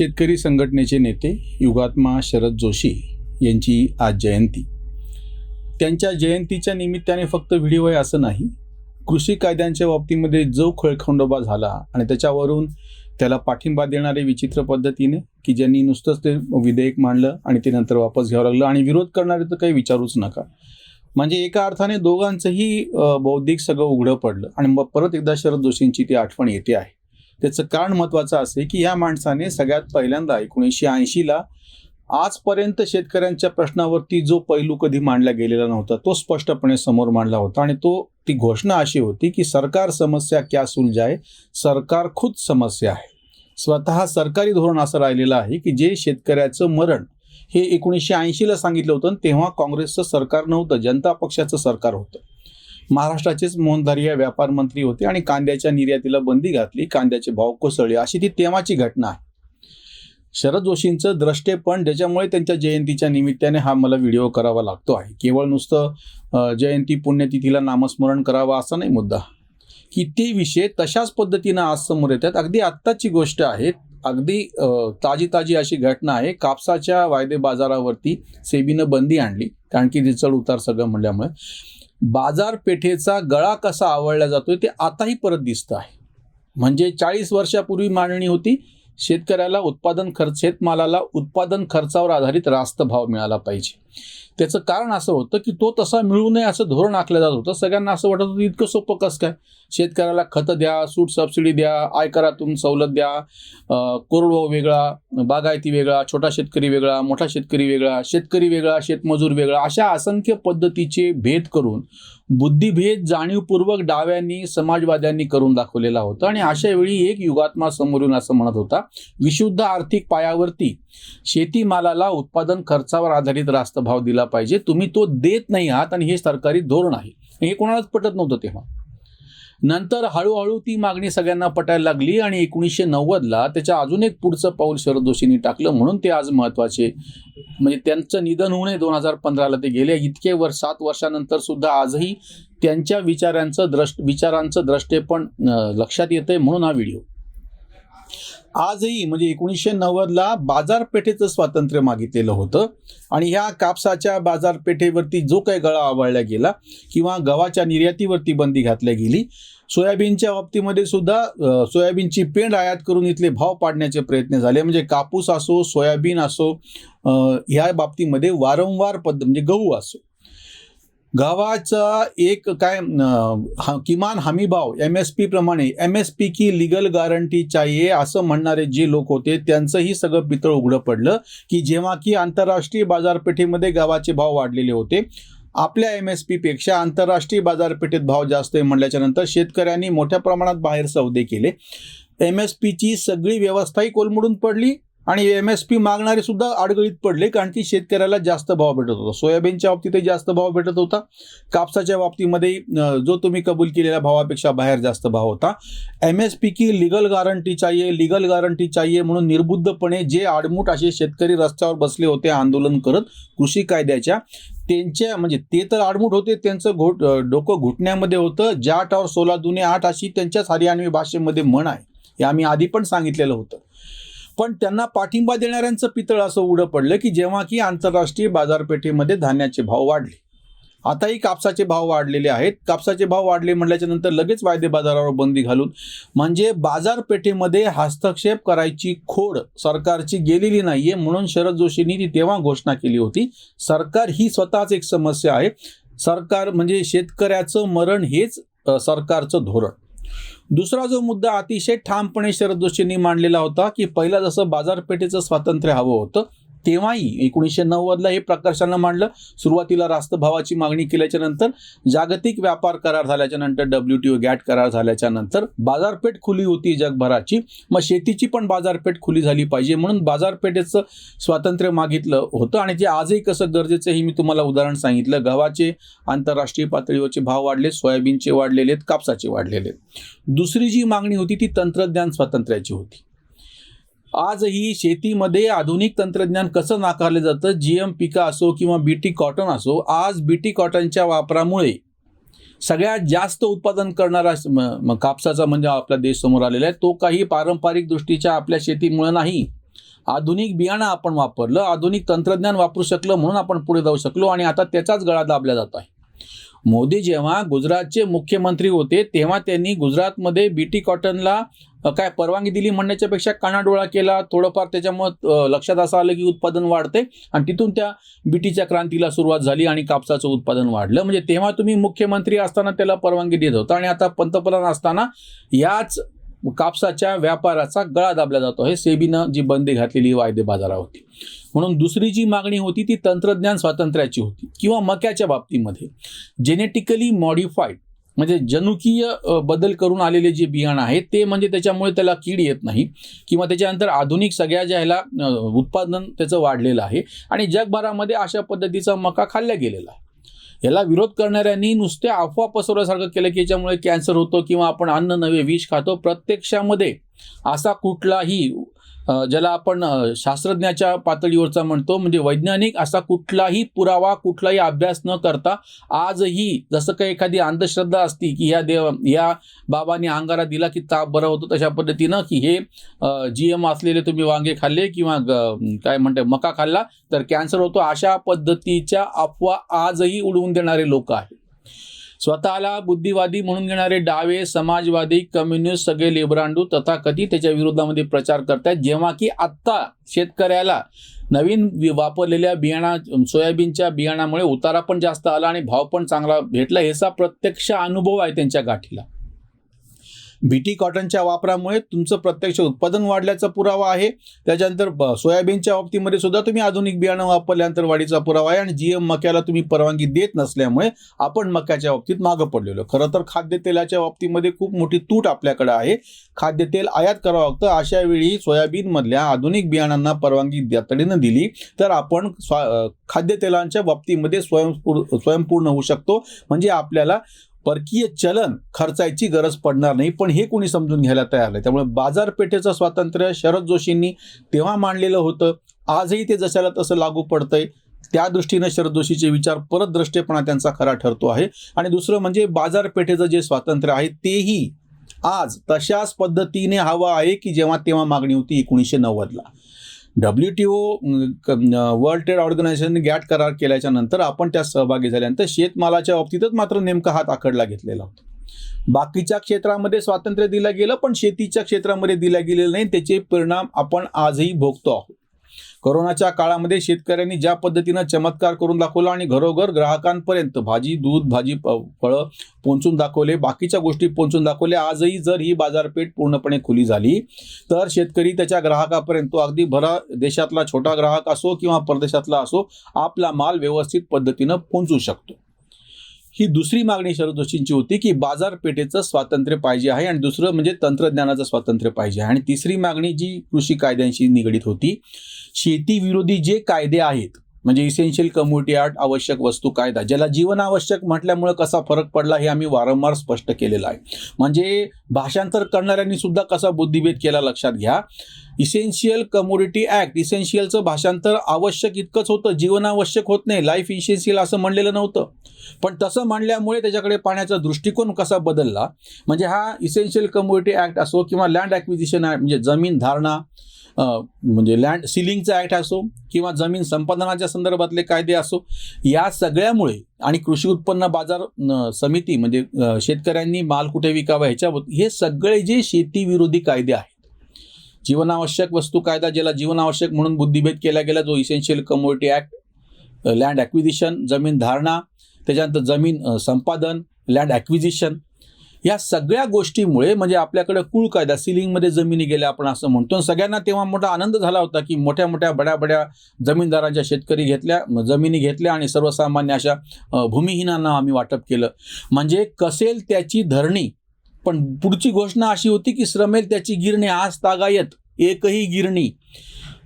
शेतकरी संघटनेचे नेते युगात्मा शरद जोशी यांची आज जयंती. त्यांच्या जयंतीच्या निमित्ताने फक्त व्हिडिओ आहे असं नाही, कृषी कायद्यांच्या बाबतीमध्ये जो खळखंडोबा झाला आणि त्याच्यावरून त्याला पाठिंबा देणारे विचित्र पद्धतीने की ज्यांनी नुसतंच ते विधेयक मांडलं आणि ते नंतर वापस घ्यावं लागलं, आणि विरोध करणारे तर काही विचारूच नका. म्हणजे एका अर्थाने दोघांचंही बौद्धिक सगळं उघडं पडलं. आणि मग परत एकदा शरद जोशींची ती आठवण येते आहे. त्याचं कारण महत्त्वाचं असे की या माणसाने सगळ्यात पहिल्यांदा 1980ला आजपर्यंत शेतकऱ्यांच्या प्रश्नावरती जो पैलू कधी मांडला गेलेला नव्हता तो स्पष्टपणे समोर मांडला होता. आणि ती घोषणा अशी होती की सरकार समस्या क्या सुलझाए, सरकार खुद समस्या आहे. स्वतः सरकारी धोरण असं राहिलेलं आहे की जे शेतकऱ्याचं मरण हे 1980ला सांगितलं होतं. तेव्हा काँग्रेसचं सरकार नव्हतं, जनता पक्षाचं सरकार होतं. महाराष्ट्राचेच मोहनधारिया व्यापार मंत्री होते आणि कांद्याच्या निर्यातीला बंदी घातली, कांद्याचे भाव कोसळले, अशी ती तेव्हाची घटना आहे. शरद जोशींचं द्रष्टेपण, ज्याच्यामुळे त्यांच्या जयंतीच्या निमित्ताने हा मला व्हिडिओ करावा लागतो आहे. केवळ नुसतं जयंती पुण्यतिथीला नामस्मरण करावं असा नाही मुद्दा, की ते विषय तशाच पद्धतीनं आज समोर येतात. अगदी आत्ताची गोष्ट आहे, अगदी ताजी अशी घटना आहे. कापसाच्या वायदे बाजारावरती सेबीनं बंदी आणली, कारण की ते चढ उतार सगळं म्हणल्यामुळे बाजारपेठेचा गळा कसा आवळला जातोय ते आताही परत दिसतं आहे. म्हणजे 40 वर्षापूर्वी मांडणी होती, शेतकऱ्याला शेतमालाला उत्पादन खर्चावर आधारित रास्त भाव मिळाला पाहिजे. त्याचं कारण असं होतं की तो तसा मिळू नये असं धोरण आखलं जात होतं. सगळ्यांना असं वाटत होतं इतकं सोपं कसं काय, शेतकऱ्याला खतं द्या, सूट सबसिडी द्या, आयकरातून सवलत द्या, कोरडवाहू वेगळा, बागायती वेगळा, छोटा शेतकरी वेगळा, मोठा शेतकरी वेगळा, शेतकरी वेगळा, शेतमजूर वेगळा, अशा असंख्य पद्धतीचे भेद करून बुद्धिभेद जाणीवपूर्वक डाव्यांनी समाजवाद्यांनी करून दाखवलेला होता. आणि अशा वेळी एक युगात्मा समोर येऊन असं म्हणत होता, विशुद्ध आर्थिक पायावरती शेतीमालाला उत्पादन खर्चावर आधारित रास्त भाव दिला पाहिजे, तुम्ही तो देत नाही आहात आणि हे सरकारी धोरण आहे. हे कोणालाच पटत नव्हतं तेव्हा. नंतर हळूहळू ती मागणी सगळ्यांना पटायला लागली आणि 1990ला त्याच्या अजून एक पुढचं पाऊल शरद जोशींनी टाकलं, म्हणून ते आज महत्त्वाचे. म्हणजे त्यांचं निधन होऊ नये 2015ला ते गेले, इतके 7 वर्षानंतर सुद्धा आजही त्यांच्या विचारांचं द्रष्टेपण लक्षात येतंय. म्हणून हा व्हिडिओ आजही, म्हणजे 1990ला बाजारपेठेचं स्वातंत्र्य मागितलेलं होतं आणि ह्या कापसाच्या बाजारपेठेवरती जो काही गळा आवळला गेला किंवा गव्हाच्या निर्यातीवरती बंदी घातली गेली, सोयाबीनच्या बाबतीमध्ये सुद्धा सोयाबीनची पेंड आयात करून इथले भाव पाडण्याचे प्रयत्न झाले. म्हणजे कापूस असो, सोयाबीन असो, ह्या बाबतीमध्ये वारंवार म्हणजे गहू असो, गव्हाचा एक किमान हमी भाव MSP प्रमाणे, MSP की लीगल गॅरंटी चाहिए असं म्हणणारे जे लोक होते त्यांचंही सगळं पितळ उघडं पडलं की जेव्हा की आंतरराष्ट्रीय बाजारपेठेमध्ये गव्हाचे भाव वाढलेले होते. आपल्या MSP पेक्षा आंतरराष्ट्रीय बाजारपेठेत भाव जास्त आहे म्हणल्याच्या नंतर शेतकऱ्यांनी मोठ्या प्रमाणात बाहेर सौदे केले. MSPची सगळी व्यवस्थाही कोलमडून पडली आणि MSP मागणारे सुद्धा अडगळीत पडले, कारण की शेतकऱ्याला जास्त भाव भेटत होता. सोयाबीनच्या बाबतीतही जास्त भाव भेटत होता, कापसाच्या बाबतीमध्ये जो तुम्ही कबूल केलेल्या भावापेक्षा बाहेर जास्त भाव होता. MSP की लीगल गॅरंटी चाहिए म्हणून निर्बुद्धपणे जे आडमुठ असे शेतकरी रस्त्यावर बसले होते आंदोलन करत कृषी कायद्याच्या, त्यांच्या म्हणजे ते तर आडमुठ होते, त्यांचं डोकं घुटण्यामध्ये होतं. जाट और 16 दुने 8 अशी त्यांच्याच हरियाणवी भाषेमध्ये म्हण आहे, हे आम्ही आधी पण सांगितलेलं होतं. पण त्यांना पाठिंबा देणाऱ्यांचं पितळ असं उघडं पडलं की जेव्हा की आंतरराष्ट्रीय बाजारपेठेमध्ये धान्याचे भाव वाढले. आताही कापसाचे भाव वाढलेले आहेत. कापसाचे भाव वाढले म्हटल्याच्या नंतर लगेच वायदे बाजारावर बंदी घालून, म्हणजे बाजारपेठेमध्ये हस्तक्षेप करायची खोड सरकारची गेलेली नाहीये. म्हणून शरद जोशींनी ती तेव्हा घोषणा केली होती, सरकार ही स्वतःच एक समस्या आहे. सरकार म्हणजे शेतकऱ्याचं मरण हेच सरकारचं धोरण. दुसरा जो मुद्दा अतिशय ठामपणे शरद जोशींनी मांडलेला होता की पहिला जसं बाजारपेठेचं स्वातंत्र्य हवं होतं, तेव्हाही 1990ला हे प्रकर्षानं मांडलं. सुरुवातीला रास्त भावाची मागणी केल्याच्या नंतर, जागतिक व्यापार करार झाल्याच्या नंतर, WTO गॅट करार झाल्याच्या नंतर बाजारपेठ खुली होती जगभराची, मग शेतीची पण बाजारपेठ खुली झाली पाहिजे म्हणून बाजारपेठेचं स्वातंत्र्य मागितलं होतं. आणि ते आजही कसं गरजेचं हे मी तुम्हाला उदाहरण सांगितलं. गव्हाचे आंतरराष्ट्रीय पातळीवरचे भाव वाढले, सोयाबीनचे वाढलेले आहेत, कापसाचे वाढलेले आहेत. दुसरी जी मागणी होती ती तंत्रज्ञान स्वातंत्र्याची होती. आजही शेतीमध्ये आधुनिक तंत्रज्ञान कसं नाकारलं जातं, GM पिका असो किंवा BT कॉटन असो, आज BT कॉटनच्या वापरामुळे सगळ्यात जास्त उत्पादन करणारा कापसाचा म्हणजे आपला देश समोर आलेला आहे. तो काही पारंपरिक दृष्टीच्या आपल्या शेतीमुळे नाही, आधुनिक बियाणं आपण वापरलं, आधुनिक तंत्रज्ञान वापरू शकलं म्हणून आपण पुढे जाऊ शकलो आणि आता त्याचाच गळा दाबला जात आहे. मोदी जेव्हा गुजरातचे मुख्यमंत्री होते तेव्हा त्यांनी गुजरातमध्ये बीटी कॉटनला काय परवानगी दिली म्हणण्याच्या पेक्षा कानाडोळा केला. थोडंफार त्याच्यामुळे लक्षात असं आलं की उत्पादन वाढते आणि तिथून त्या बीटीच्या क्रांतीला सुरुवात झाली आणि कापसाचं उत्पादन वाढलं. म्हणजे तेव्हा तुम्ही मुख्यमंत्री असताना त्याला परवानगी देत होता आणि आता पंतप्रधान असताना याच कापसाच्या व्यापाराचा गळा दाबला जातो आहे. सेबीनं जी बंदी घातलेली वायदे बाजारावरती. म्हणून दुसरी जी मागणी होती ती तंत्रज्ञान स्वातंत्र्याची होती. किंवा मक्याच्या बाबतीमध्ये जेनेटिकली मॉडिफाईड म्हणजे जनुकीय बदल करून आलेले जे बियाणं आहे ते म्हणजे त्याच्यामुळे त्याला कीड येत नाही किंवा त्याच्यानंतर आधुनिक सगळ्या ज्या ह्याला उत्पादन त्याचं वाढलेलं आहे आणि जगभरामध्ये अशा पद्धतीचा मका खाल्ला गेलेला आहे. याला विरोध करणाऱ्यांनी नुसत्या अफवा पसरवल्यासारखं केलं की याच्यामुळे कॅन्सर होतो किंवा आपण अन्न नव्हे विष खातो. प्रत्यक्षामध्ये असा कुठलाही ज्याला आपण शास्त्रज्ञाच्या पातळीवरचा म्हणतो म्हणजे वैज्ञानिक असा कुठलाही पुरावा कुठलाही अभ्यास न करता आजही जसं काही एखादी अंधश्रद्धा असती की या बाबाने अंगारा दिला की ताप बरा होतो तशा पद्धतीनं की हे GM असलेले तुम्ही वांगे खाल्ले किंवा काय म्हणते मका खाल्ला तर कॅन्सर होतो अशा पद्धतीच्या अफवा आजही उडवून देणारे लोक आहेत. स्वतःला बुद्धिवादी म्हणून घेणारे डावे समाजवादी कम्युनिस्ट सगळे लेबरांडू तथाकथित त्याच्या विरोधामध्ये प्रचार करतात. जेव्हा की आत्ता शेतकऱ्याला नवीन वापरलेल्या सोयाबीनच्या बियाणामुळे उतारा पण जास्त आला आणि भाव पण चांगला भेटला. याचा प्रत्यक्ष अनुभव आहे त्यांच्या गाठीला. बीटी कॉटनच्या वापरामुळे तुमचं प्रत्यक्ष उत्पादन वाढल्याचा पुरावा आहे. त्याच्यानंतर सोयाबीनच्या बाबतीमध्ये सुद्धा तुम्ही आधुनिक बियाणं वापरल्यानंतर वाढीचा पुरावा आहे आणि GM मक्याला तुम्ही परवानगी देत नसल्यामुळे आपण मक्याच्या बाबतीत मागं पडलेलो. खरं तर खाद्यतेलाच्या बाबतीमध्ये खूप मोठी तूट आपल्याकडे आहे. खाद्यतेल आयात करावं लागतं. अशा वेळी सोयाबीनमधल्या आधुनिक बियाणांना परवानगी तातडीनं दिली तर आपण खाद्यतेलांच्या बाबतीमध्ये स्वयंपूर्ण होऊ शकतो. म्हणजे आपल्याला परकीय चलन खर्चायची गरज पडणार नाही. पण हे कोणी समजून घ्यायला तयार नाही. त्यामुळे बाजारपेठेचं स्वातंत्र्य शरद जोशींनी तेव्हा मांडलेलं होतं. आजही ते जशाला तसं लागू पडतंय. त्या दृष्टीनं शरद जोशीचे विचार परत द्रष्टेपणा त्यांचा खरा ठरतो आहे. आणि दुसरं म्हणजे बाजारपेठेचं जे स्वातंत्र्य आहे तेही आज तशाच पद्धतीने हवं आहे की जेव्हा तेव्हा मागणी होती 1990ला. WTO world trade organisation GATT करार केल्याच्या नंतर आपण त्यात सहभागी झाल्यानंतर शेतमालाच्या बाबतीतच मात्र नेमका हात आखडला घेतलेला होता. बाकीच्या क्षेत्रामध्ये स्वातंत्र्य दिलं गेलं पण शेतीच्या क्षेत्रामध्ये दिलं गेलेलं नाही. त्याचे परिणाम आपण आजही भोगतो आहोत. कोरोनाच्या काळामध्ये शेतकऱ्यांनी ज्या पद्धतीनं चमत्कार करून दाखवला आणि घरोघर ग्राहकांपर्यंत भाजी दूध भाजी फळं पोहोचून दाखवले, बाकीच्या गोष्टी पोहोचून दाखवल्या. आजही जर ही बाजारपेठ पूर्णपणे खुली झाली तर शेतकरी त्याच्या ग्राहकापर्यंत तो अगदी भरा देशातला छोटा ग्राहक असो किंवा परदेशातला असो आपला माल व्यवस्थित पद्धतीनं पोहोचू शकतो. ही दुसरी मागणी शरद जोशींची होती की बाजारपेठेचं स्वातंत्र्य पाहिजे आहे आणि दुसरं म्हणजे तंत्रज्ञानाचं स्वातंत्र्य पाहिजे आहे. आणि तिसरी मागणी जी कृषी कायद्यांशी निगडीत होती, शेती विरोधी जे कायदे आहेत म्हणजे इसेन्शियल कमोडिटी ॲक्ट, आवश्यक वस्तू कायदा, ज्याला जीवनावश्यक म्हटल्यामुळे कसा फरक पडला हे आम्ही वारंवार स्पष्ट केलेलं आहे. म्हणजे भाषांतर करणाऱ्यांनी सुद्धा कसा बुद्धिभेद केला लक्षात घ्या. इसेन्शियल कमोडिटी ॲक्ट, इसेन्शियलचं भाषांतर आवश्यक इतकंच होतं, जीवनावश्यक होत नाही. लाईफ इसेन्शियल असं म्हणलेलं नव्हतं. पण तसं म्हणल्यामुळे त्याच्याकडे पाहण्याचा दृष्टिकोन कसा बदलला. म्हणजे हा इसेन्शियल कमोडिटी ॲक्ट असो किंवा लँड ॲक्विजिशन ॲक्ट म्हणजे जमीन धारणा म्हणजे लँड सिलिंगचा ॲक्ट असो किंवा जमीन संपादनाच्या संदर्भातले कायदे असो, या सगळ्यामुळे आणि कृषी उत्पन्न बाजार समिती म्हणजे शेतकऱ्यांनी माल कुठे विकावा ह्याच्याबद्दल हे सगळे जे शेती विरोधी कायदे आहेत, जीवनावश्यक वस्तू कायदा ज्याला जीवनावश्यक म्हणून बुद्धिभेद केला गेला, जो essential commodity act, land acquisition जमीन धारणा, त्याच्यानंतर जमीन संपादन, लँड ॲक्विजिशन, या सगळ्या गोष्टीमुळे म्हणजे आपल्याकडे कुळ कायदा, सिलिंगमध्ये जमिनी गेल्या आपण असं म्हणतो. सगळ्यांना तेव्हा मोठा आनंद झाला होता की मोठ्या मोठ्या बड्या जमीनदारांच्या जमिनी घेतल्या आणि सर्वसामान्य अशा भूमिहीनांना आम्ही वाटप केलं. म्हणजे कसेल त्याची धरणी. पण पुढची घोषणा अशी होती की श्रमेल त्याची गिरणी, आज तागायत एकही गिरणी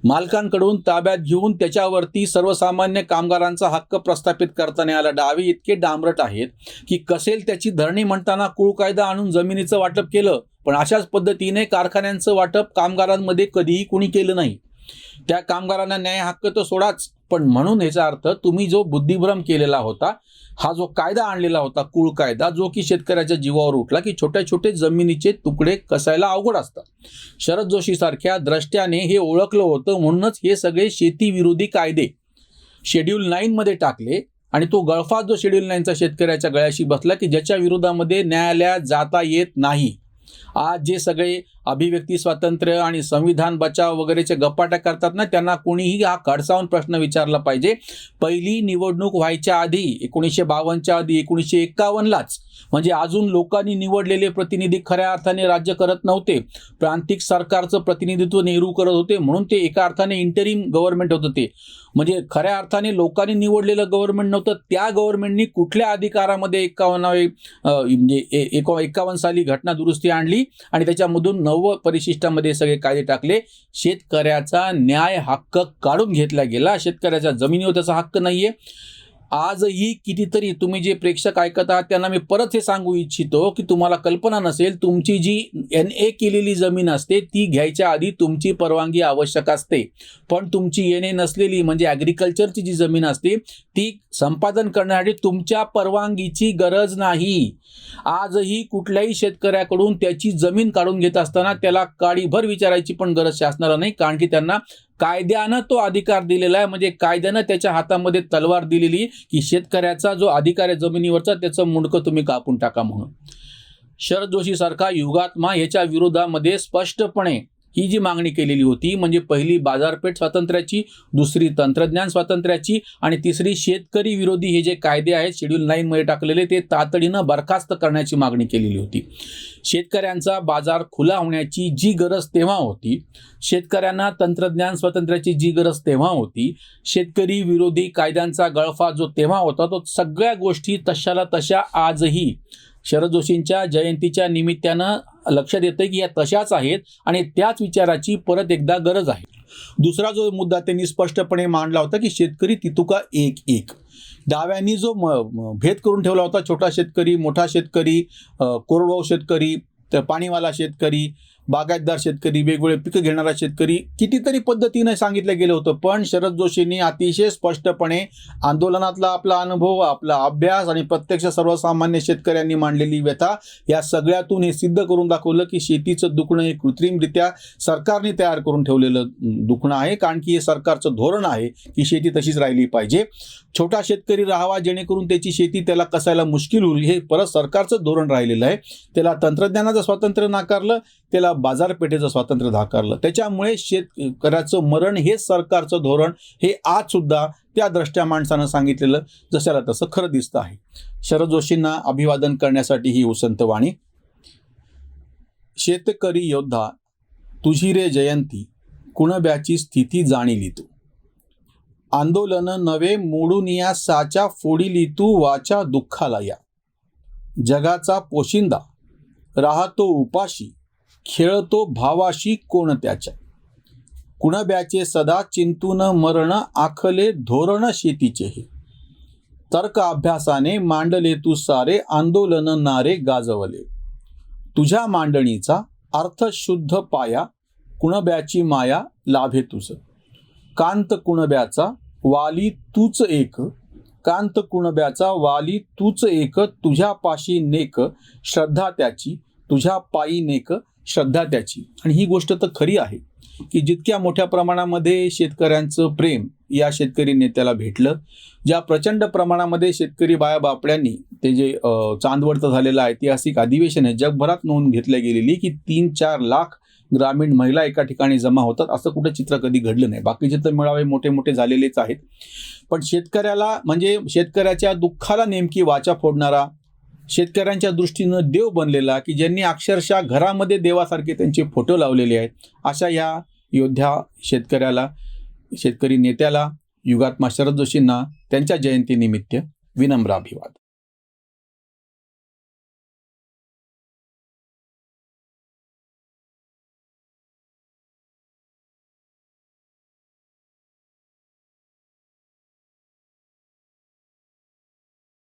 मालकांकडून ताब्यात घेऊन त्याच्यावरती सर्वसामान्य कामगारांचा हक्क प्रस्थापित करताना आला. डावे इतके डांबरट आहेत की कसेल त्याची धरणी म्हणताना कुळ कायदा आणून जमिनीचं वाटप केलं, पण अशाच पद्धतीने कारखान्यांचं वाटप कामगारांमध्ये कधीही कोणी केलं नाही. त्या कामगारांना न्याय हक्क तर सोडाच, पण म्हणून याचा अर्थ तुम्ही जो बुद्धिभ्रम केलेला होता, हा जो कायदा आणलेला होता, कुळ कायदा, जो की शेतकऱ्याच्या जीवावर उठला, की छोट्या छोटे जमिनीचे तुकडे कसायला अवघड असतात. शरद जोशी सारख्या द्रष्ट्याने हे ओळखलं होतं, म्हणूनच हे सगळे शेतीविरोधी कायदे शेड्यूल 9 मध्ये टाकले आणि तो गळफास जो शेड्यूल 9चा शेतकऱ्याच्या गळ्याशी बसला, की ज्याच्या विरोधामध्ये न्यायालयात जाता येत नाही. आज जे सगळे अभिव्यक्ती स्वातंत्र्य आणि संविधान बचाव वगैरेचे गप्पाट्या करतात ना, त्यांना कोणीही हा खडसावून प्रश्न विचारला पाहिजे. पहिली निवडणूक व्हायच्या आधी 1952च्या आधी 1951लाच, म्हणजे अजून लोकांनी निवडलेले प्रतिनिधी खऱ्या अर्थाने राज्य करत नव्हते. प्रांतिक सरकारचं प्रतिनिधित्व नेहरू करत होते, म्हणून ते एका अर्थाने इंटरिम गव्हर्नमेंट होतं. ते म्हणजे खऱ्या अर्थाने लोकांनी निवडलेलं गव्हर्नमेंट नव्हतं. त्या गव्हर्नमेंटनी कुठल्या अधिकारामध्ये 51 साली घटना दुरुस्ती आणली आणि त्याच्यामधून 9 परिशिष्टामध्ये सगळे कायदे टाकले. शेतकऱ्याचा न्याय हक्क काढून घेतला गेला. शेतकऱ्याच्या जमिनीवर त्याचा हक्क नाहीये. आजही कितीतरी तुम्ही जे प्रेक्षक ऐकत आहात त्यांना मी परत हे सांगू इच्छितो की तुम्हाला कल्पना नसेल, तुमची जी NA केलेली जमीन असते ती घ्यायच्या आधी तुमची परवानगी आवश्यक असते, पण तुमची NA नसलेली म्हणजे ॲग्रिकल्चरची जी जमीन असते ती संपादन करण्यासाठी तुमच्या परवानगीची गरज नाही. आजही कुठल्याही शेतकऱ्याकडून त्याची जमीन काढून घेत असताना त्याला काडीभर विचारायची पण गरज शासनाला नाही, कारण की त्यांना कायद्यानं तो अधिकार दिलेला आहे. म्हणजे कायद्यानं त्याच्या हातामध्ये तलवार दिलेली की शेतकऱ्याचा जो अधिकार आहे जमिनीवरचा त्याचं मुंडकं तुम्ही कापून टाका म्हणून. शरद जोशी सारखा युगात्मा याच्या विरोधामध्ये स्पष्टपणे ही जी मागणी केलेली होती, म्हणजे पहिली बाजारपेठ स्वातंत्र्याची, दुसरी तंत्रज्ञान स्वातंत्र्याची आणि तिसरी शेतकरी विरोधी हे जे कायदे आहेत शेड्यूल 9 मध्ये टाकलेले ते तातडीनं बरखास्त करण्याची मागणी केलेली होती. शेतकऱ्यांचा बाजार खुला होण्याची जी गरज तेव्हा होती, शेतकऱ्यांना तंत्रज्ञान स्वातंत्र्याची जी गरज तेव्हा होती, शेतकरी विरोधी कायद्यांचा गळफा जो तेव्हा होता, तो सगळ्या गोष्टी तशाला तशा आजही शरद जोशींच्या जयंतीच्या निमित्तानं लक्षात येतं की या तशाच आहेत आणि त्याच विचाराची परत एकदा गरज आहे. दुसरा जो मुद्दा त्यांनी स्पष्टपणे मांडला होता की शेतकरी तितुका एक. डाव्यांनी जो भेद करून ठेवला होता, छोटा शेतकरी, मोठा शेतकरी, कोरडवाहू शेतकरी, पाणीवाला शेतकरी, बागायतदार शेतकरी, वेगवेगळे पिकं घेणारा शेतकरी, कितीतरी पद्धतीने सांगितलं गेलं होतं. पण शरद जोशींनी अतिशय स्पष्टपणे आंदोलनातला आपला अनुभव, आपला अभ्यास आणि प्रत्यक्ष सर्वसामान्य शेतकऱ्यांनी मांडलेली व्यथा या सगळ्यातून हे सिद्ध करून दाखवलं की शेतीचं दुखणं हे कृत्रिमरित्या सरकारने तयार करून ठेवलेलं दुखणं आहे, कारण की हे सरकारचं धोरण आहे की शेती तशीच राहिली पाहिजे. छोटा शेतकरी राहावा जेणेकरून त्याची शेती त्याला कसायला मुश्किल होईल, हे परत सरकारचं धोरण राहिलेलं आहे. त्याला तंत्रज्ञानाचं स्वातंत्र्य नाकारलं, त्याला बाजारपेठेचं स्वातंत्र्य नाकारलं. त्याच्यामुळे शेतकऱ्याचं मरण हे सरकारचं धोरण हे आज सुद्धा त्या द्रष्ट्या माणसानं सांगितलेलं जशाला तसं खरं दिसतं आहे. शरद जोशींना अभिवादन करण्यासाठी ही उसंत वाणी. शेतकरी योद्धा तुझी रे जयंती, कुणब्याची स्थिती जाणीली तू. आंदोलन नवे मोडून या साच्या फोडिली तू, वाचा दुःखाला या. जगाचा पोशिंदा राहतो उपाशी, खेळतो भावाशी कोण त्याच्या. कुणब्याचे सदा चिंतून मरण, आखले धोरण शेतीचे हे. तर्क अभ्यासाने मांडले तू सारे, आंदोलन नारे गाजवले. तुझ्या मांडणीचा अर्थ शुद्ध पाया, कुणब्याची माया लाभे तुझ. कांत कुणब्याचा वाली तूच एक, कांत कुणब्याचा वाली तूच एक. तुझ्या पाशी नेक श्रद्धा त्याची, तुझ्या पायी नेक श्रद्धा त्याची. आणि ही गोष्ट तर खरी आहे की जितक्या मोठ्या प्रमाणामध्ये शेतकऱ्यांचं प्रेम या शेतकरी नेत्याला भेटलं, ज्या प्रचंड प्रमाणामध्ये शेतकरी बायाबापड्यांनी ते जे चांदवडचं झालेलं ऐतिहासिक अधिवेशन आहे, जगभरात नोंद घेतल्या गेलेली की 3-4 लाख ग्रामीण महिला एका ठिकाणी जमा होतात, असं कुठं चित्र कधी घडलं नाही. बाकीचे तर मेळावे मोठे मोठे झालेलेच आहेत, पण शेतकऱ्याला म्हणजे शेतकऱ्याच्या दुःखाला नेमकी वाचा फोडणारा, शेतकऱ्यांच्या दृष्टीनं देव बनलेला, की ज्यांनी अक्षरशः घरामध्ये देवासारखे त्यांचे फोटो लावलेले आहेत, अशा या योद्ध्या शेतकऱ्याला, शेतकरी नेत्याला, युगात्मा शरद जोशींना त्यांच्या जयंतीनिमित्त विनम्र अभिवादन.